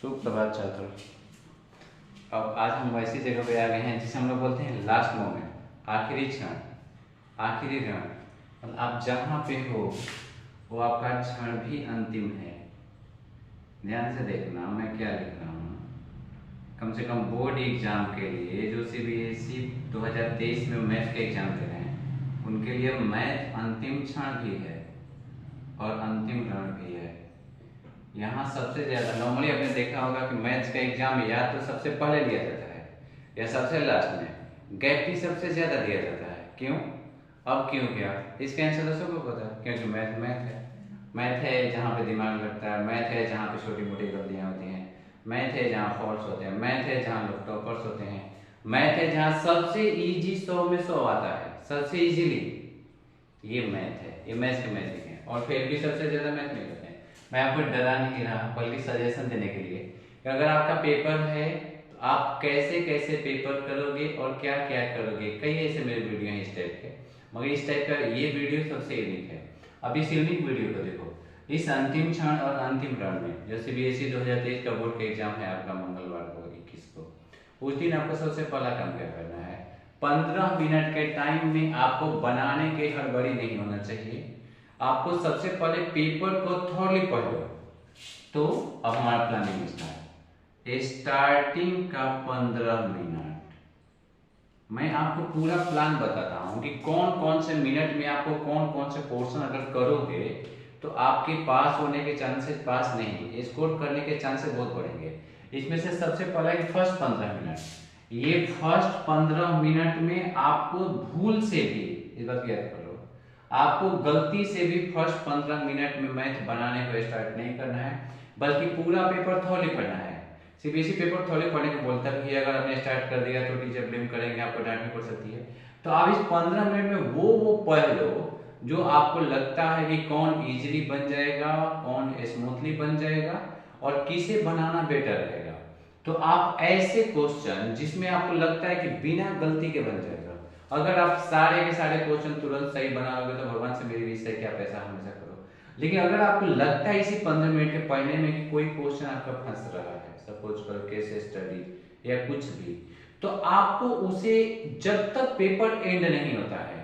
सुप्रभात छात्रों। अब आज हम वैसी जगह पे आ गए हैं जिसे हम लोग बोलते हैं लास्ट मोमेंट, आखिरी क्षण, आखिरी क्षण। मतलब आप जहाँ पे हो वो आपका क्षण भी अंतिम है। ध्यान से देखना मैं क्या लिख रहा हूँ। कम से कम बोर्ड एग्जाम के लिए जो CBSE 2023 में मैथ के एग्जाम दे रहे हैं उनके लिए मैथ अंतिम क्षण भी है और अंतिम रण भी है। यहाँ सबसे ज़्यादा नॉर्मली आपने देखा होगा कि मैथ्स का एग्जाम या तो सबसे पहले लिया जाता है या सबसे लास्ट में, गैप भी सबसे ज़्यादा दिया जाता है। क्यों? अब क्यों क्या? इसका आंसर तो सबको पता है, क्योंकि मैथ मैथ है। मैथ है जहाँ पे दिमाग लगता है, मैथ है जहाँ पे छोटी मोटी गलतियाँ होती हैं, मैथ है जहाँ फॉल्ट होते हैं, मैथ है जहाँ लोग टॉपर्स होते हैं, मैथ है जहाँ सबसे ईजी 100 में 100 आता है, सबसे ईजीली। ये मैथ है, ये मैथ्स के मैजिक है। और फिर भी सबसे ज़्यादा मैथ नहीं करते हैं। मैं आपको डरा नहीं रहा बल्कि सजेशन देने के लिए कि अगर आपका पेपर है तो आप कैसे कैसे पेपर करोगे और क्या क्या करोगे। कई ऐसे मेरे वीडियो हैं इस टाइप के, मगर इस टाइप का ये वीडियो सबसे यूनिक है। अब इस यूनिक वीडियो को देखो। इस अंतिम क्षण और अंतिम रण में जो CBSE 2023 का बोर्ड का एग्जाम है आपका मंगलवार को 21 को, उस दिन आपको सबसे पहला काम क्या करना है, 15 मिनट के टाइम में आपको बनाने की हड़बड़ी नहीं होना चाहिए। आपको सबसे पहले पेपर को थोड़ी पढ़ लो। तो अब हमारा प्लानिंग स्टार्टिंग का 15 मिनट मैं आपको पूरा प्लान बताता हूं कि कौन कौन से मिनट में आपको कौन कौन से पोर्शन अगर करोगे तो आपके पास होने के चांसेस, पास नहीं स्कोर करने के चांसेस बहुत बढ़ेंगे। इसमें से सबसे पहला फर्स्ट 15 मिनट, ये फर्स्ट 15 मिनट में आपको भूल से भी, इस बात याद करो, आपको गलती से भी फर्स्ट 15 मिनट में मैथ बनाने को स्टार्ट नहीं करना है, बल्कि पूरा पेपर थोड़ी पढ़ना है। CBSE पेपर थोड़ी पढ़ने को बोलता है, अगर आपने स्टार्ट कर दिया तो टीचर ब्लेम करेंगे, आपको डांटनी पड़ सकती है। तो आप इस 15 मिनट में वो पढ़ लो जो आपको लगता है कि कौन इजीली बन जाएगा, कौन स्मूथली बन जाएगा और किसे बनाना बेटर रहेगा। तो आप ऐसे क्वेश्चन जिसमें आपको लगता है कि बिना गलती के बन जाएगा, अगर आप सारे के सारे क्वेश्चन तुरंत सही बना लोगे तो भगवान से मेरी विश है कि आप ऐसा हमेशा करो। लेकिन अगर आपको लगता है इसी 15 मिनट के पढ़ने में कि कोई क्वेश्चन आपका फंस रहा है, सपोज करो केस स्टडी या कुछ भी, तो आपको उसे जब तक पेपर एंड नहीं होता है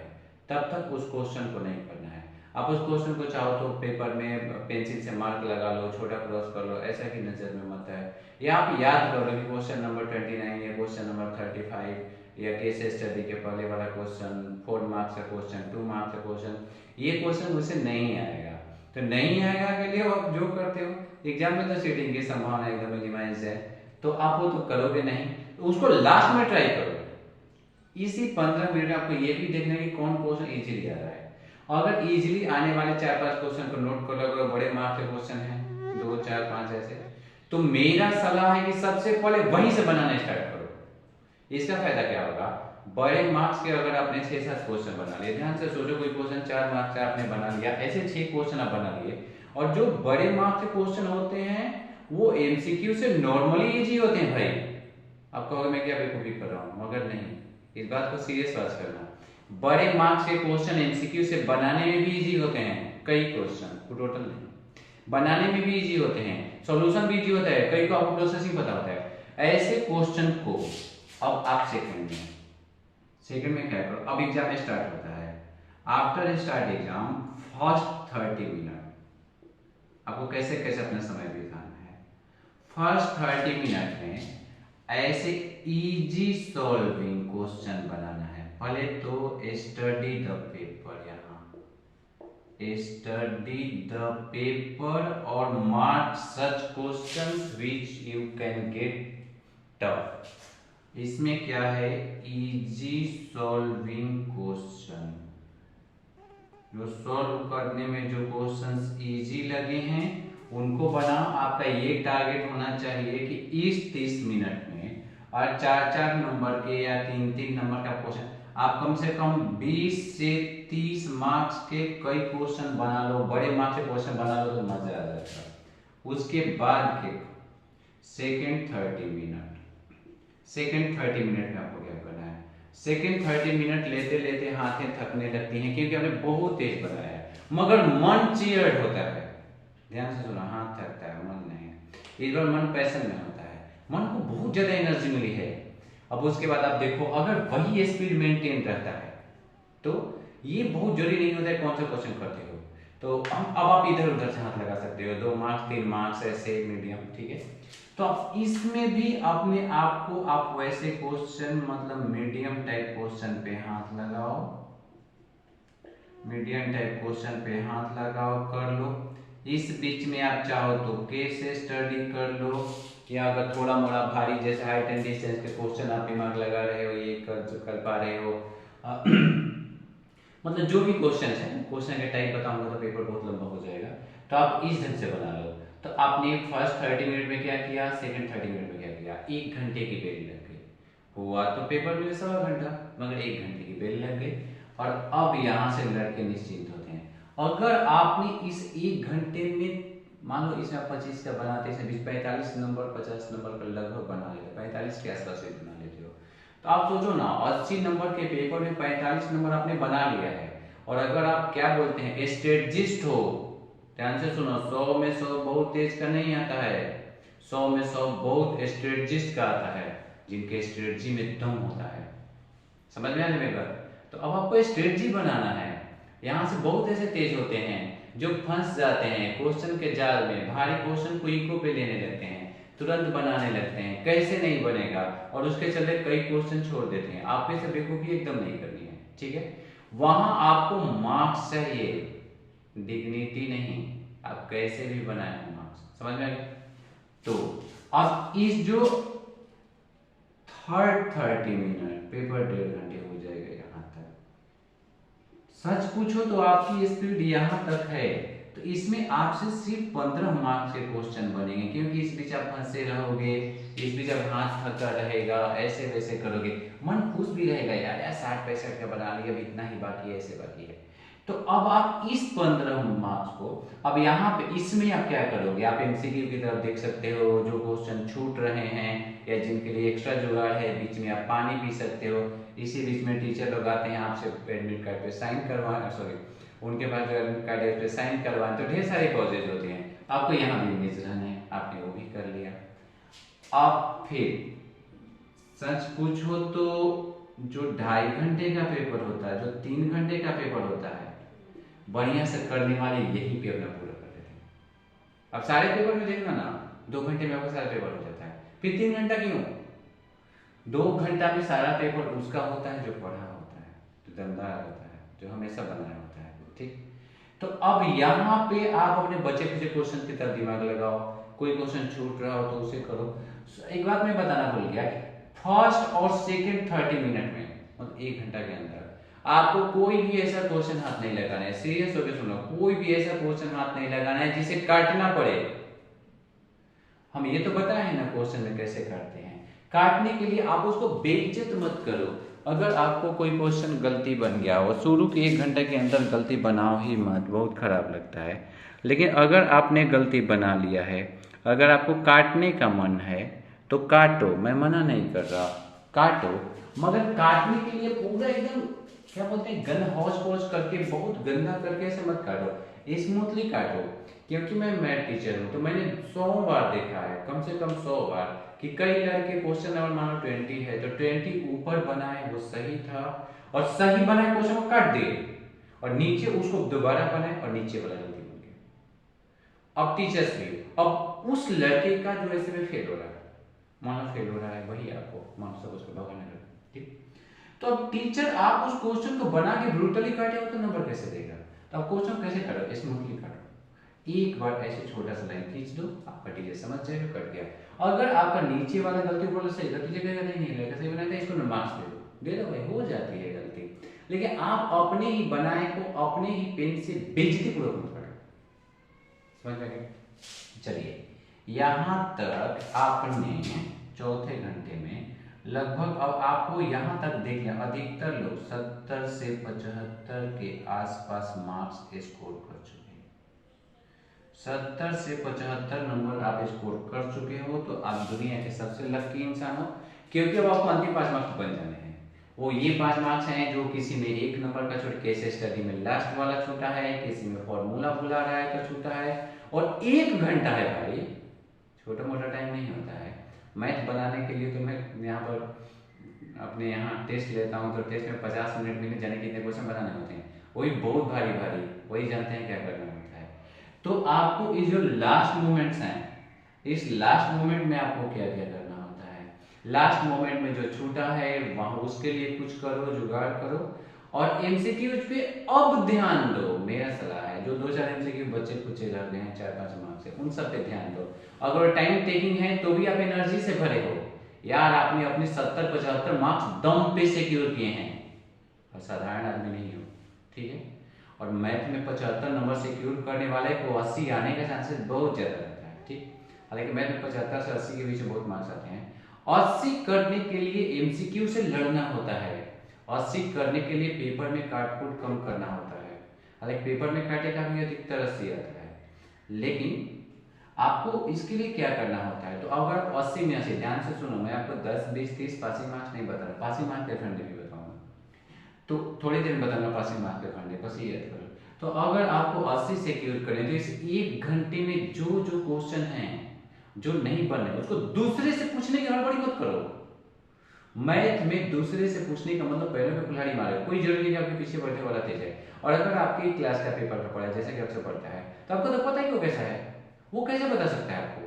तब तक उस क्वेश्चन को नहीं पढ़ना है। आप उस क्वेश्चन को चाहो तो पेपर में पेंसिल से मार्क लगा लो, छोटा क्रॉस कर लो, ऐसा की नजर में मत है। या आप याद कर लो कि क्वेश्चन नंबर 29 या क्वेश्चन नंबर 35 या केस स्टडी के पहले वाला क्वेश्चन 4 मार्क्स का क्वेश्चन, 2 मार्क्स का क्वेश्चन, ये क्वेश्चन मुझसे नहीं आएगा। तो नहीं आएगा के लिए आप जो करते हो, एग्जाम में तो सीटिंग की संभावना एकदम मिनिमाइज है, तो आप वो तो करोगे नहीं, तो उसको लास्ट में ट्राई करो। इसी 15 मिनट आपको ये भी देखना है कि कौन क्वेश्चन इजीली आ रहा है। अगर इजीली आने वाले 4-5 क्वेश्चन को नोट कर लो, अगर बड़े मार्क्स के क्वेश्चन हैं 2, 4, 5 ऐसे, तो मेरा सलाह है कि सबसे पहले वहीं से बनाना स्टार्ट करो। इसका फायदा क्या होगा, बड़े मार्क्स के अगर आपने 6-7 क्वेश्चन बना लिए, ध्यान से सोचो, कोई क्वेश्चन 4 मार्क्स का आपने बना लिया, ऐसे 6 क्वेश्चन आप बना लिए, और जो बड़े मार्क्स के क्वेश्चन होते हैं वो MCQ से नॉर्मली इजी होते हैं। भाई आप कहोगे मैं क्या बेवकूफी कर रहा हूं, मगर नहीं, इस बात को सीरियस बात करना। बड़े मार्क्स के क्वेश्चन MCQ से बनाने में भी इजी होते हैं, कई क्वेश्चन, टोटल नहीं, बनाने में भी इजी होते हैं, सॉल्यूशन भी इजी होता है, कई को आपको प्रोसेसिंग पता होता है। ऐसे क्वेश्चन को अब आप सेकंड में क्या करो, अब एग्जाम स्टार्ट होता है। After start exam first 30 minute आपको कैसे कैसे अपना समय बिताना है। फर्स्ट 30 मिनट में ऐसे इजी सॉल्विंग क्वेश्चन बनाना है। पहले तो स्टडी द पेपर, यहाँ स्टडी द पेपर और mark such questions which you can get tough. इसमें क्या है, इजी सॉल्विंग क्वेश्चन, जो सॉल्व करने में जो क्वेश्चंस इजी लगे हैं उनको बनाओ। आपका ये टारगेट होना चाहिए कि इस 30 मिनट में और 4-4 नंबर के या 3-3 नंबर का क्वेश्चन आप कम से कम 20 से 30 मार्क्स के कई क्वेश्चन बना लो, बड़े मार्क्स के क्वेश्चन बना लो तो मजा आ जाएगा। उसके बाद के सेकेंड 30 मिनट में आपको क्या करना है, सेकेंड 30 मिनट लेते लेते हाथें थकने लगती हैं क्योंकि हमने बहुत तेज बनाया है, मगर मन चीयर्ड होता है। ध्यान से सुना, हाथ थकता है, मन नहीं। इस बार मन पैशन में होता है, मन को बहुत ज्यादा एनर्जी मिली है। अब उसके बाद आप देखो अगर वही स्पीड मेंटेन रहता है तो ये बहुत जरूरी नहीं होता है कौन सा क्वेश्चन करते हो। तो अब आप इधर उधर से हाथ लगा सकते हो, 2 मार्क्स 3 मार्क्स ऐसे मीडियम, ठीक है। तो आप इसमें भी अपने आप को आप वैसे क्वेश्चन मतलब मीडियम टाइप क्वेश्चन पे हाथ लगाओ, मीडियम टाइप क्वेश्चन पे हाथ लगाओ, कर लो। इस बीच में आप चाहो तो केस स्टडी कर लो, या अगर थोड़ा मोड़ा भारी जैसे हाइट एंड डिस्टेंस के क्वेश्चन आप दिमाग लगा रहे हो, ये कर पा रहे हो मतलब जो भी क्वेश्चन है, क्वेश्चन का टाइप बताऊंगा तो पेपर बहुत लंबा हो जाएगा, तो आप इस ढंग से बना लो। तो आपने फर्स्ट 30 मिनट में क्या किया, सेकंड 30 मिनट में क्या किया, 1 घंटे की बेल लग गई, हुआ तो पेपर में 1.25 घंटा, मगर 1 घंटे की बेल लग गई। और अब यहाँ से लड़के निश्चिंत होते हैं। अगर आपने इस 1 घंटे में मान लो इसमें 25 का बनाते हैं, 45 नंबर 50 नंबर का लगभग बना लेते, 45 के आसपास भी बना लेते हो, तो आप सोचो ना 80 नंबर के पेपर में 45 नंबर आपने बना लिया है। और अगर आप क्या बोलते हैं स्ट्रेटजिस्ट हो, ध्यान से सुनो, 100 में 100 बहुत तेज का नहीं आता है, 100 में 100 बहुत स्ट्रेटजिस्ट का आता है, जिनके स्ट्रेटजी में दम होता है। समझ में आने मेरा? तो अब आपको स्ट्रेटजी बनाना है। यहाँ से बहुत ऐसे तेज होते हैं जो फंस जाते हैं क्वेश्चन के जाल में, भारी क्वेश्चन को इको पे लेने लगते हैं, तुरंत बनाने लगते हैं, कैसे नहीं बनेगा, और उसके चलते कई क्वेश्चन छोड़ देते हैं। आप में से बेवकूफी एकदम नहीं करनी है, ठीक है। वहां आपको मार्क्स चाहिए, डिग्निटी नहीं, आप कैसे भी बनाए हो मार्क्स, समझ में आ गया? तो अब इस जो थर्ड 30 मिनट पेपर 1.5 घंटे हो जाएगा यहाँ तक। सच पूछो तो आपकी स्पीड यहाँ तक है, तो इसमें आपसे सिर्फ 15 मार्क्स के क्वेश्चन बनेंगे, क्योंकि इस बीच आप हंसे रहोगे, इस बीच आप हाथ थका रहेगा, ऐसे वैसे करोगे, मन खुश भी रहेगा, यार 60-65 का बना लिया, अब इतना ही बाकी है, ऐसे बाकी है। तो अब आप इस 15 मार्क्स को अब यहाँ पे इसमें आप क्या करोगे, आप एमसीक्यू की तरफ देख सकते हो, जो क्वेश्चन छूट रहे हैं या जिनके लिए एक्स्ट्रा जुगाड़ है, बीच में आप पानी पी सकते हो। इसी बीच में टीचर लोग आते हैं आपसे एडमिट कार्ड पे साइन करवाएं, सॉरी उनके पास जो एडमिट कार्ड है उस पर साइन करवाएं, तो ढेर सारे कॉजेज होते हैं। आपको यहाँ भी इमेज रहना है, आपने वो भी कर लिया। अब फिर सच पूछो तो जो 2.5 घंटे का पेपर होता है, जो 3 घंटे का पेपर होता है, बढ़िया से करने वाले यही पे अपना पूरा कर देते हैं। अब सारे पेपर में देखना ना, 2 घंटे में आपका सारा पेपर हो जाता है, फिर 3 घंटा क्यों? 2 घंटा में सारा पेपर उसका होता है जो पढ़ा होता है, जो दमदार होता है, जो हमेशा बनाया होता है, ठीक। तो अब यहाँ पे आप अपने बचे खुचे क्वेश्चन की तरफ दिमाग लगाओ, कोई क्वेश्चन छूट रहा हो तो उसे करो। एक बात मैं बताना भूल गया, फर्स्ट और सेकेंड 30 मिनट में मतलब 1 घंटा के अंदर आपको कोई भी ऐसा क्वेश्चन हाथ नहीं लगाना है, सीरियस होकर सुनो, कोई भी ऐसा क्वेश्चन हाथ नहीं लगाना है जिसे काटना पड़े। हम ये तो बताए हैं ना क्वेश्चन में कैसे काटते हैं, काटने के लिए आप उसको बेइज्जत मत करो। अगर आपको कोई क्वेश्चन गलती बन गया हो, शुरू के 1 घंटे के अंदर गलती बनाओ ही मत, बहुत खराब लगता है। लेकिन अगर आपने गलती बना लिया है, अगर आपको काटने का मन है तो काटो, मैं मना नहीं कर रहा, काटो, मगर काटने के लिए पूरा एकदम क्या बोलते हैं गन हौच पौच करके, बहुत गंदा करके ऐसे मत काटो, स्मूथली काटो। क्योंकि मैं मैथ टीचर हूँ तो मैंने 100 बार देखा है, कम से कम 100 बार, कि कई लड़के क्वेश्चन नंबर मानो 20 है तो 20 ऊपर बनाए वो सही था, और सही बनाए क्वेश्चन को काट दिए, और नीचे उसको दोबारा बनाए और नीचे वाला गलती बन गया। अब टीचर्स भी, अब उस लड़के का जो ऐसे में फेल हो रहा है, मानो फेल हो रहा है, वही आपको मानो सब उसको भगाने लगा, ठीक। तो अब टीचर आप उस क्वेश्चन को बना के ब्रूटली काटे हो तो नंबर कैसे देगा? तो आप क्वेश्चन कैसे काटो? स्मूथली काटो, एक बार ऐसे छोटा सा लाइन खींच दो, आपका टीचर समझ जाएगा, कट गया। अगर आपका नीचे वाला गलती बोलो सही, तो टीचर कहेगा नहीं लड़का सही बनाया था, इसको मार्क्स दे दो भाई, हो जाती है गलती। लेकिन आप अपने ही बनाए को अपने ही पेन से बेइज्जती पूर्वक मत करो, समझ में गया? चलिए यहाँ तक आपने चौथे घंटे में लगभग, अब आपको यहाँ तक देख लिया, अधिकतर लोग 70 से 75 के आसपास मार्क्स स्कोर कर चुके हैं। 70 से 75 नंबर आप स्कोर कर चुके हो तो आप दुनिया के सबसे लकी इंसान हो, क्योंकि अब आपको अंतिम 5 मार्क्स बन जाने हैं। वो ये 5 मार्क्स हैं जो किसी में 1 नंबर का छूट, केस स्टडी में लास्ट वाला छूटा है, किसी में फॉर्मूला भुला रहा है तो छूटा है, और 1 घंटा है भाई, छोटा मोटा टाइम नहीं होता है। मैथ बनाने के लिए तो मैं यहाँ पर अपने यहाँ टेस्ट लेता हूँ, तो टेस्ट में 50 मिनट में जाने कितने क्वेश्चन बनाने होते हैं, वही बहुत भारी भारी, वही जानते हैं क्या करना होता है। तो आपको ये जो लास्ट मोमेंट्स हैं, इस लास्ट मोमेंट में आपको क्या क्या करना होता है, लास्ट मोमेंट में जो छूटा है वहां उसके लिए कुछ करो, जुगाड़ करो। और एमसीक्यूज पे अब ध्यान दो, मेरा सलाह है, जो 2-4 एमसीक्यू बच्चे पूछे जाते हैं 4-5 मार्क्स से, उन सब पे ध्यान दो। अगर टाइम टेकिंग है तो भी आप एनर्जी से भरे हो यार, आपने अपने 70-75 मार्क्स दम पे सिक्योर किए हैं, और साधारण आदमी नहीं हो, ठीक है। और मैथ में 75 नंबर सिक्योर करने वाले को 80 आने का चांसेस बहुत ज्यादा रहता है, ठीक। हालांकि मैथ में 75 से 80 के बीच में बहुत मार्क्स आते हैं। 80 करने के लिए एमसीक्यू से लड़ना होता है, 80 करने के लिए पेपर में काटकूट कम करना होता है। हालांकि पेपर में काटे का भी अधिकतर 80 आता है, लेकिन आपको इसके लिए क्या करना होता है। तो अगर 80 में 80, ध्यान से सुनो, मैं आपको 10, 20, 30 पासिंग मार्क्स नहीं बता रहा, पासिंग मार्क्स के फंडे भी बताऊंगा, तो थोड़ी देर में बताऊंगा पासिंग मार्क्स के फंडे, बस ये याद करो। तो अगर आपको 80 सिक्योर करें तो इस 1 घंटे में जो जो क्वेश्चन हैं जो नहीं बने उसको दूसरे से पूछने की हड़बड़ी मत करो। मैथ में दूसरे से पूछने का मतलब पहले में कुल्हाड़ी मारे, कोई जरूरी नहीं आपके पीछे बैठे वाला तेज है। और अगर आपकी क्लास का पेपर का पढ़ा है, जैसे कि आपसे पढ़ता है, तो आपको तो पता ही वो कैसा है, वो कैसे बता सकता है आपको,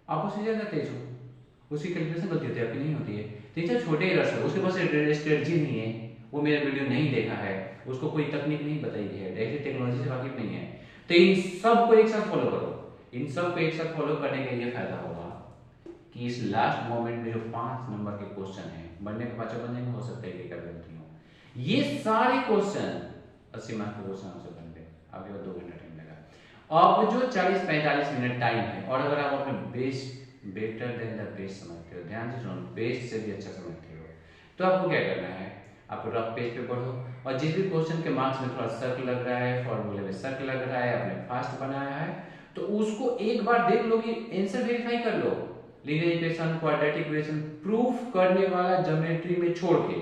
आप उससे ज्यादा तेज हो, उसकी कैलकुलेशन गलती होती है, आपकी नहीं होती है। टीचर छोटे ही रस है, उसके पास स्ट्रेटजी नहीं है, वो मेरा वीडियो नहीं देखा है, उसको कोई तकनीक नहीं बताई गई है, ऐसी टेक्नोलॉजी से वाकिफ नहीं है। तो इन सबको एक साथ फॉलो करो, इन सबको एक साथ फॉलो करने का ये फायदा होगा कि इस लास्ट मोमेंट में जो 5 नंबर के क्वेश्चन है, बनने के 5 बनने में हो सकता है कि क्या गलती हो, ये सारे क्वेश्चन 80 मार्क्स के क्वेश्चन आपसे बन गए, आपके पास 2 घंटा टाइम लगा। अब जो 40-45 मिनट टाइम है, और अगर आप अपने best better than the best समझते हो, ध्यान से सुनो, बेस्ट से भी अच्छा समझते हो, तो आपको क्या करना है, आपको रफ पेज पे पढ़ो, और जिस भी क्वेश्चन के मार्क्स में थोड़ा सर्कल लग रहा है, फॉर्मूले में सर्कल लग रहा है, आपने फास्ट बनाया है, तो उसको एक बार देख लो कि आंसर वेरीफाई कर लो, linear equation, quadratic equation proof करने वाला ज्योमेट्री में छोड़ के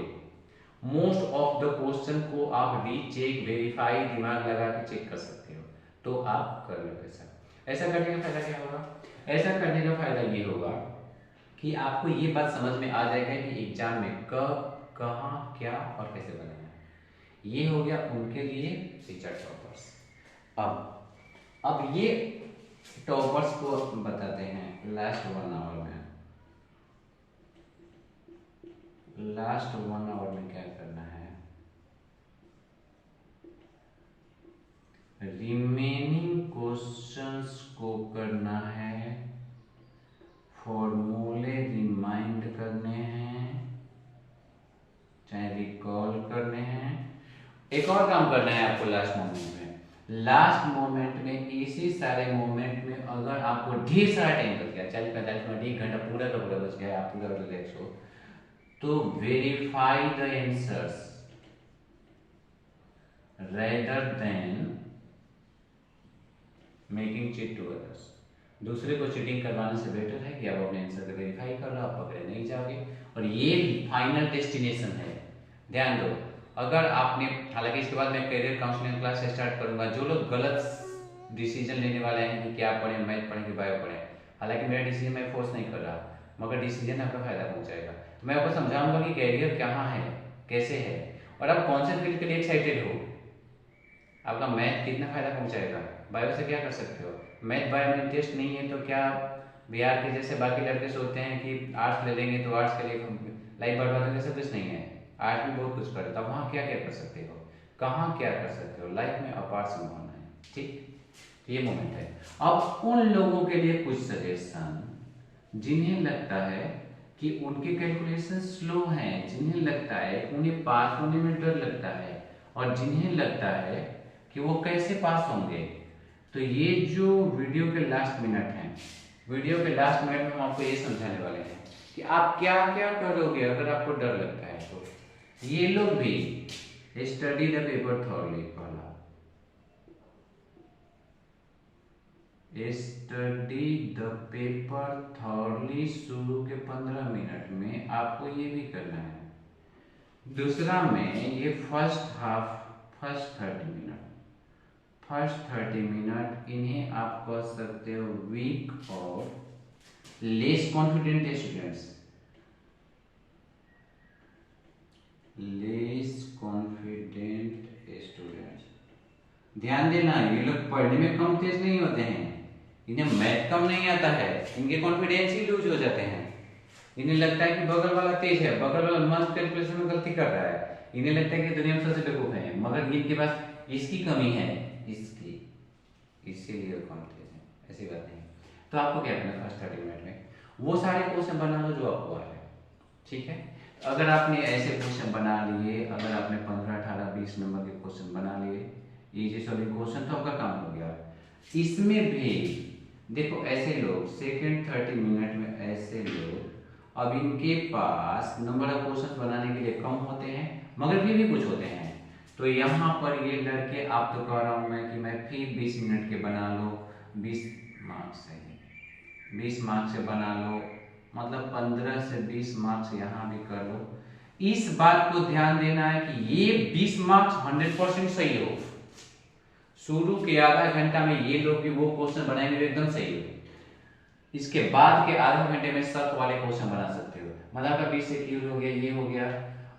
मोस्ट ऑफ द क्वेश्चन को आप रीचेक, वेरीफाई, दिमाग लगा के चेक कर सकते हो, तो आप कर लो। ऐसा करने का फायदा क्या होगा, ऐसा करने का फायदा ये होगा कि आपको ये बात समझ में आ जाएगा कि एग्जाम में कब, कहां, क्या और कैसे बनाना है। ये हो गया उनके लिए टीचर टॉपर्स। अब ये टॉपर्स को बताते हैं लास्ट 1 आवर में, लास्ट 1 आवर में क्या करना है, रिमेनिंग क्वेश्चंस को करना है, फॉर्मूले रिमाइंड करने हैं, चाहे रिकॉल करने हैं। एक और काम करना है आपको लास्ट मोमेंट में, लास्ट मोमेंट में इसी सारे मोमेंट में अगर आपको ढेर सारा टाइम बच गया, 40-45 मिनट, 1 घंटा पूरा का पूरा बच गया, आप पूरा रिलैक्स हो, तो verify the answers rather than making cheat to others. दूसरे को चीटिंग करवाने से बेटर है कि आप अपने आंसर को वेरीफाई कर लो, आप पकड़े नहीं जाओगे, और ये फाइनल डेस्टिनेशन है, ध्यान दो। अगर आपने, हालांकि इसके बाद मैं करियर काउंसलिंग क्लास स्टार्ट करूंगा, जो लोग गलत डिसीजन लेने वाले हैं कि क्या पढ़ें, मैथ पढ़ें कि बायो पढ़ें, हालांकि मेरा डिसीजन मैं फोर्स नहीं कर रहा, मगर डिसीजन आपका फायदा पहुंचाएगा, तो मैं आपको समझाऊंगा कि कैरियर कहाँ है, कैसे है, और आप कौन से फील्ड के लिए एक्साइटेड हो, आपका मैथ कितना फायदा पहुंचाएगा, बायो से क्या कर सकते हो। मैथ बायो में इंटरेस्ट नहीं है तो क्या बिहार के जैसे बाकी लड़के सोचते हैं कि आर्ट्स ले लेंगे तो आर्ट्स के लिए लाइफ बर्बाद होगा, सब कुछ नहीं है, आर्ट्स में बहुत कुछ करता है, वहाँ क्या क्या कर सकते हो, कहाँ क्या कर सकते हो, लाइफ में अपार संभावना है, ठीक। ये मोमेंट है। अब उन लोगों के लिए कुछ सजेशन, जिन्हें लगता है कि उनके कैलकुलेशन स्लो हैं, जिन्हें लगता है उन्हें पास होने में डर लगता है, और जिन्हें लगता है कि वो कैसे पास होंगे, तो ये जो वीडियो के लास्ट मिनट हैं, वीडियो के लास्ट मिनट में हम आपको ये समझाने वाले हैं कि आप क्या क्या करोगे अगर आपको डर लगता है। तो ये लोग भी स्टडी द पेपर थॉरली, पहला स्टडी द पेपर थॉरली, शुरू के 15 मिनट में आपको ये भी करना है। दूसरा में ये फर्स्ट 30 मिनट इन्हें आप कह सकते हो वीक और less confident students, less confident students, ध्यान देना ये लोग पढ़ने में कम तेज नहीं होते हैं, इन्हें मैथ कम नहीं आता है, इनके कॉन्फिडेंस ही लूज हो जाते हैं। इन्हें लगता है कि बगल वाला तेज है, बगल वाला मंथ कैलकुलेशन में गलती कर रहा है, इन्हें लगता है कि दुनिया में सबसे बेवकूफ है, मगर इनके पास इसकी कमी है, इसकी, इसीलिए कम तेज है, ऐसी बात नहीं। तो आपको क्या करना है फर्स्ट 30 मिनट में वो सारे क्वेश्चन बना लो जो आपको आ रहे हैं, ठीक है। अगर आपने ऐसे क्वेश्चन बना लिए, अगर आपने 15, 18, 20 नंबर के क्वेश्चन बना लिए, इजी सॉल्विंग क्वेश्चन, तो आपका काम हो गया। इसमें भी देखो ऐसे लोग सेकंड 30 मिनट में, ऐसे लोग अब इनके पास नंबर ऑफ क्वेश्चन बनाने के लिए कम होते हैं, मगर फिर भी कुछ होते हैं। तो यहाँ पर ये लड़के, आप तो कह रहा हूँ मैं कि मैं फिर 20 मिनट के बना लो, 20 मार्क्स है, 20 मार्क्स से बना लो, मतलब 15 से 20 मार्क्स यहाँ भी कर लो। इस बात को ध्यान देना है कि ये 20 मार्क्स 100% सही हो। शुरू के आधा घंटा में ये लोग भी वो क्वेश्चन बनाएंगे जो एकदम सही हो, इसके बाद के आधे घंटे में शर्त वाले क्वेश्चन बना सकते हो, मतलब आपका 20 से क्यू हो गया, ये हो गया।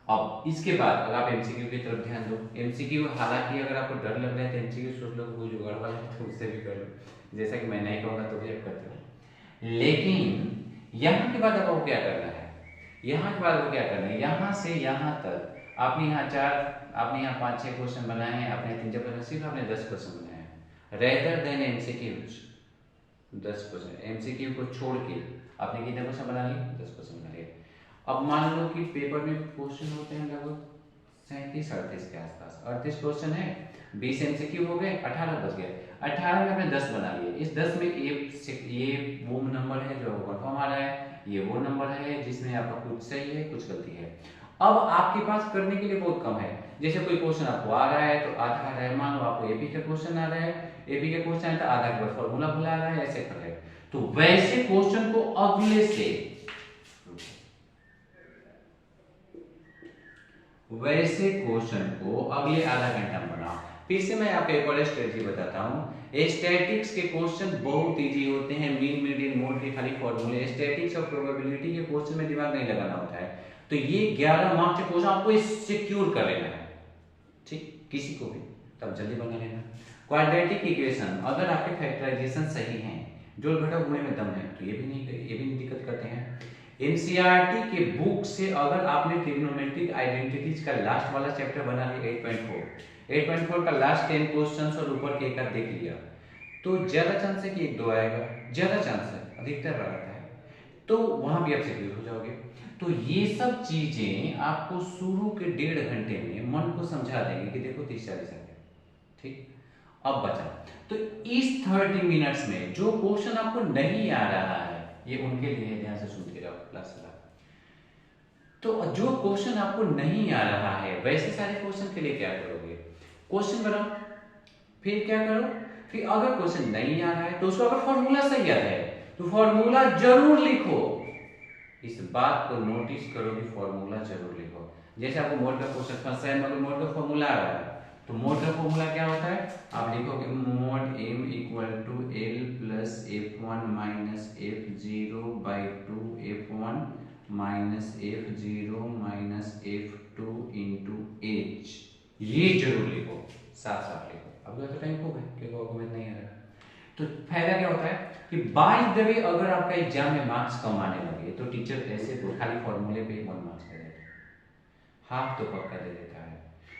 अब इसके बाद अगर आप एमसीक्यू की तरफ ध्यान दो, एमसीक्यू हालांकि अगर आपको डर लग रहा है तो एमसीक्यू सोच लो कोई जुगाड़ वाला है तो उससे भी कर लो, जैसा कि मैं नहीं कहूँगा तो भी आप करते हो। लेकिन यहाँ के बाद आपको क्या करना है, यहाँ के बाद आपको क्या करना है, यहाँ से यहाँ तक आपने यहाँ 4, आपने यहाँ 5-6 क्वेश्चन बनाए हैं, आपने 3 सिर्फ आपने 10 क्वेश्चन बनाए हैं, rather than MCQ 10 question. MCQ को छोड़ के आपने कितने क्वेश्चन बना लिए, 10 क्वेश्चन बना लिए। अब मान लो कि पेपर में क्वेश्चन होते हैं लगभग 37-38 के आसपास, 38 क्वेश्चन है, 20 एमसीक्यू हो गए, 18 बच गए, 18 में आपने 10 बना लिए। इस 10 में ये वो नंबर है जो कंफर्म आ रहा है, ये वो नंबर है जिसमें आपका कुछ सही है कुछ गलती है। अब आपके पास करने के लिए बहुत कम है, जैसे कोई क्वेश्चन आपको आ रहा है तो आधा आ रहा है, मान लो आपको एपी का क्वेश्चन आ रहा है, एपी का क्वेश्चन है तो आधा के बाद फॉर्मूला भुला रहा है, ऐसे कर रहे हैं, तो वैसे क्वेश्चन को अगले से, वैसे क्वेश्चन को अगले आधा घंटा में बनाओ। फिर से मैं आपको एक और स्ट्रेटजी बताता हूँ। स्टैटिक्स के क्वेश्चन बहुत इजी होते हैं, मीन मीडियन मोड के खाली फॉर्मूले, स्टैटिक्स और प्रोबेबिलिटी के क्वेश्चन में दिमाग नहीं लगाना होता है, तो ये 11 मार्क्स के क्वेश्चन आपको सिक्योर कर लेना है, ठीक, किसी को भी तब जल्दी बना लेना। क्वाड्रेटिक इक्वेशन, अगर आपके फैक्टराइजेशन सही हैं, जोड़ घटाव गुणे में दम है, तो ये भी नहीं दिक्कत करते हैं। एनसीईआरटी के बुक से अगर आपने ट्रिग्नोमेट्रिक आइडेंटिटीज का लास्ट वाला चैप्टर बना लिया 8.4 का लास्ट 10 क्वेश्चंस और ऊपर के एक आध देख लिया, तो ज्यादा चांस है कि 1-2 आएगा, ज्यादा चांस है, अधिकतर रहता है, तो वहां भी आप सिक्योर हो जाओगे। तो ये सब चीजें आपको शुरू के 1.5 घंटे में मन को समझा देंगे कि देखो 30-40 आ गया, ठीक। अब बचा, तो इस 30 मिनट्स में जो क्वेश्चन आपको नहीं आ रहा है, ये उनके लिए ध्यान से सुनते रहो क्लास का। तो जो क्वेश्चन आपको नहीं आ रहा है वैसे सारे क्वेश्चन के लिए क्या करोगे, क्वेश्चन बनाओ, फिर क्या करो, फिर अगर क्वेश्चन नहीं आ रहा है तो उसको अगर फॉर्मूला सही आता है तो फॉर्मूला जरूर लिखो, इस बात को नोटिस करो कि फॉर्मूला जरूर लिखो। जैसे आपको मोड का क्वेश्चन फंसा है मगर मोड का फॉर्मूला आ रहा है, तो मोड का फॉर्मूला क्या होता है, आप लिखोगे mod m equal to l plus f1 minus f0 by 2 f1 minus f0 minus f2 into h, ये जरूर लिखो, साफ साफ लिखो। अब तो टाइम हो गया क्योंकि आर्गुमेंट नहीं आ रहा, तो फायदा क्या होता है कि बाय द वे अगर आपका एग्जाम में मार्क्स कम आने लगे तो टीचर ऐसे खाली फॉर्मूले पे 1 मार्क्स दे देता है, हाफ तो पक्का दे देता है।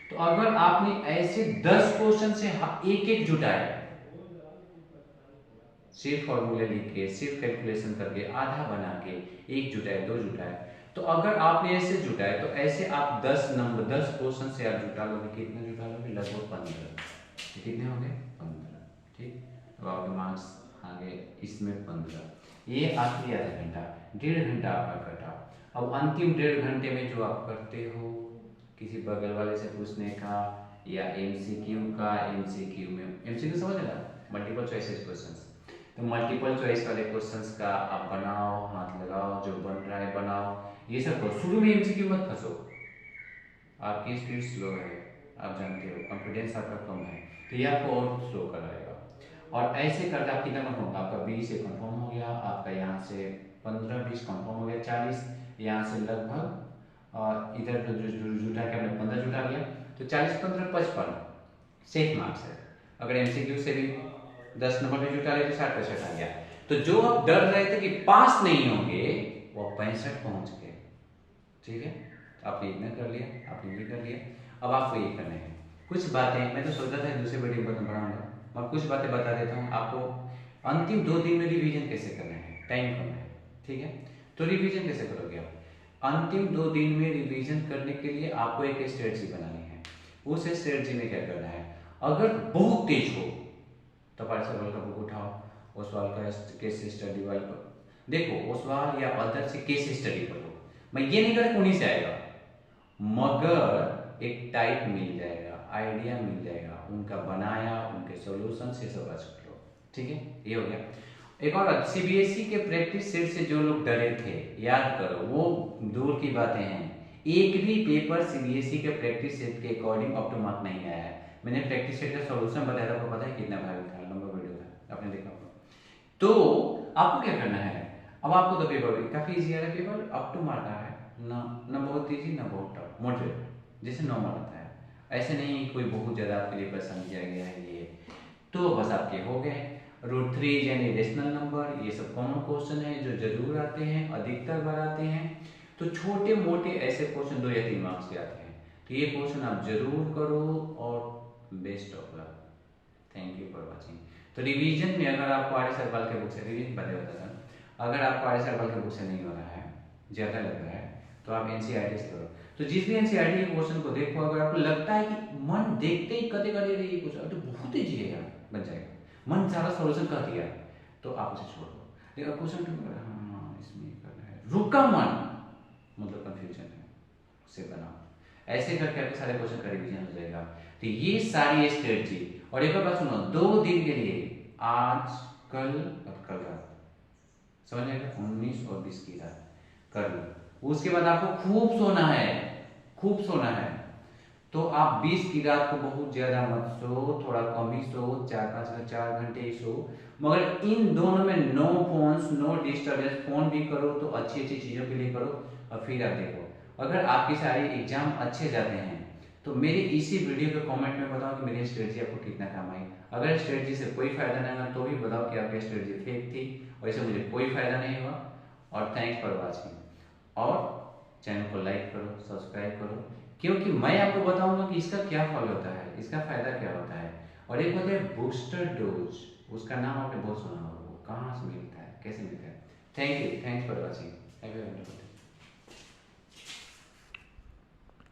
तो अगर आपने ऐसे 10 क्वेश्चन से एक एक जुटाया, सिर्फ फॉर्मूले लिख के, सिर्फ कैलकुलेशन करके, आधा बना के, एक जुटाए 2 जुटाए, तो अगर आपने ऐसे जुटाए तो ऐसे आप 10 क्वेश्चन से आप जुटा लोगे, कितने जुटा लोगे, लगभग 15, कितने हो गए 15, ठीक। तो आपके मार्क्स आ गए इसमें 15, ये आखिरी आधा घंटा, 1.5 घंटा आपका कटा। अब अंतिम 1.5 घंटे में जो आप करते हो, किसी बगल वाले से पूछने का या एमसीक्यू का, एमसीक्यू में एमसीक्यू समझ ना, मल्टीपल चॉइसेस क्वेश्चंस, तो मल्टीपल चॉइस वाले क्वेश्चंस का आप बनाओ, हाथ लगाओ, जो बन रहा है बनाओ, ये सब करो। शुरू में एमसीक्यू मत फंसो, आपकी स्पीड स्लो है, आप जानते हो, कॉन्फिडेंस आपका कम है, तो ये आपको और स्लो कराएगा। और ऐसे करके आप कितना कंफर्म, आपका 20 से कंफर्म हो गया, आपका आपका यहाँ से 15-20 कंफर्म हो गया, 40 यहाँ से लगभग, और इधर जो जुटा के हमने 15 जुटा लिया, तो 40-15-55 सेफ मार्क्स है। अगर एमसीक्यू से भी 10 नंबर भी जुटा ले तो 60-65 आ गया। तो जो आप डर रहे थे कि पास नहीं होंगे वो 65 पहुंच गए। ठीक है, आपने इतना कर लिया, आपने ये कर लिया। अब आपको ये करना है कुछ बातें, मैं तो सोचा था दूसरे वीडियो में बढ़ाऊंगा, मैं कुछ बातें बता देता हूँ आपको। अंतिम 2 दिन में रिवीजन कैसे करना है, टाइम कम है, ठीक है। तो रिवीजन कैसे करोगे आप? अंतिम 2 दिन में रिवीजन करने के लिए आपको एक स्ट्रेटजी बनानी है। उस स्ट्रेटजी में क्या करना है, अगर बहुत तेज हो तो पार्टिसिपल का बुक उठाओ, ओसवाल का केस स्टडी वाला देखो, ओसवाल या अदर से केस स्टडी पढ़ो। मैं ये नहीं कह रहा उन्हीं से आएगा, मगर एक टाइप मिल जाएगा, आइडिया मिल जाएगा, उनका बनाया, उनके सॉल्यूशन से सब कर लो। ठीक है, ये हो गया। एक और बात, सीबीएसई के प्रैक्टिस सेट से जो लोग डरे थे, याद करो, वो दूर की बातें हैं। एक भी पेपर सीबीएसई के प्रैक्टिस सेट के अकॉर्डिंग अप टू मार्क नहीं आया है। मैंने प्रैक्टिस सेट का सॉल्यूशन बताया था, आपको पता है कितना भारी था, लंबा वीडियो था, आपने देखा होगा। तो आपको क्या करना है, अब आपको तो पेपर काफी इजी आ रहा है, पेपर अप टू मार्क आ रहा है ना, ना बहुत इजी ना बहुत टफ, मॉडरेट, जैसे नॉर्मल आता है। ऐसे नहीं कोई बहुत ज्यादा आपके लिए पसंद किया गया है ये। तो बस आपके हो गए रूट 3 यानी रेशनल नंबर, ये सब कॉमन क्वेश्चन है जो जरूर आते हैं, अधिकतर बार आते हैं। तो छोटे मोटे ऐसे क्वेश्चन 2 या 3 मार्क्स के आते हैं, तो ये क्वेश्चन आप जरूर करो, और best of luck. Thank you for watching. तो रिवीजन में अगर आपको आर्य सरवाल के बुक से, रिवीजन बताता था, अगर आपको आर्य सरवाल के बुक से नहीं हो रहा है, ज्यादा लग रहा है, तो आप एनसीईआरटी से करो। तो जिस भी एनसीईआरटी के क्वेश्चन को देखो, अगर आपको लगता है कि मन देखते ही कते कर रही है, तो बहुत ईजी है यार, बन जाएगा, मन सारा सॉल्यूशन कर दिया, तो आप उसे छोड़ दो। लेकिन क्वेश्चन हाँ इसमें करना है, रुका मन, मतलब कंफ्यूजन है, उसे बनाओ। ऐसे करके आपके सारे क्वेश्चन का रिवीजन हो जाएगा। तो ये सारी स्ट्रेटजी, और एक और बात सुनो, 2 दिन के लिए, आज, कल और कल रात, समझ आएगा, 19 और 20 की रात कर लो। उसके बाद आपको खूब सोना है, खूब सोना है। तो आप 20 की रात को बहुत ज्यादा मत सो, थोड़ा कम ही सो, 4 घंटे ही सो, मगर इन दोनों में no phones, no disturbance. Phone भी करो तो अच्छी अच्छी चीजों के लिए करो। और फिर आप देखो, अगर आपकी सारी एग्जाम अच्छे जाते हैं तो मेरी इसी वीडियो के कमेंट में बताओ कि मेरी स्ट्रेटजी आपको कितना काम आई। अगर स्ट्रेटजी से कोई फायदा नहीं हुआ तो भी बताओ कि आपकी स्ट्रेटजी फेक थी, वैसे मुझे कोई फायदा नहीं हुआ। और थैंक्स फॉर वॉचिंग। और चैनल को लाइक करो, सब्सक्राइब करो, क्योंकि मैं आपको बताऊंगा कि इसका क्या फल होता है, इसका फायदा क्या होता है। और एक होता है बूस्टर डोज, उसका नाम आपने बहुत सुना होगा, वो कहाँ से मिलता है, कैसे मिलता है। Thank you, thanks for watching.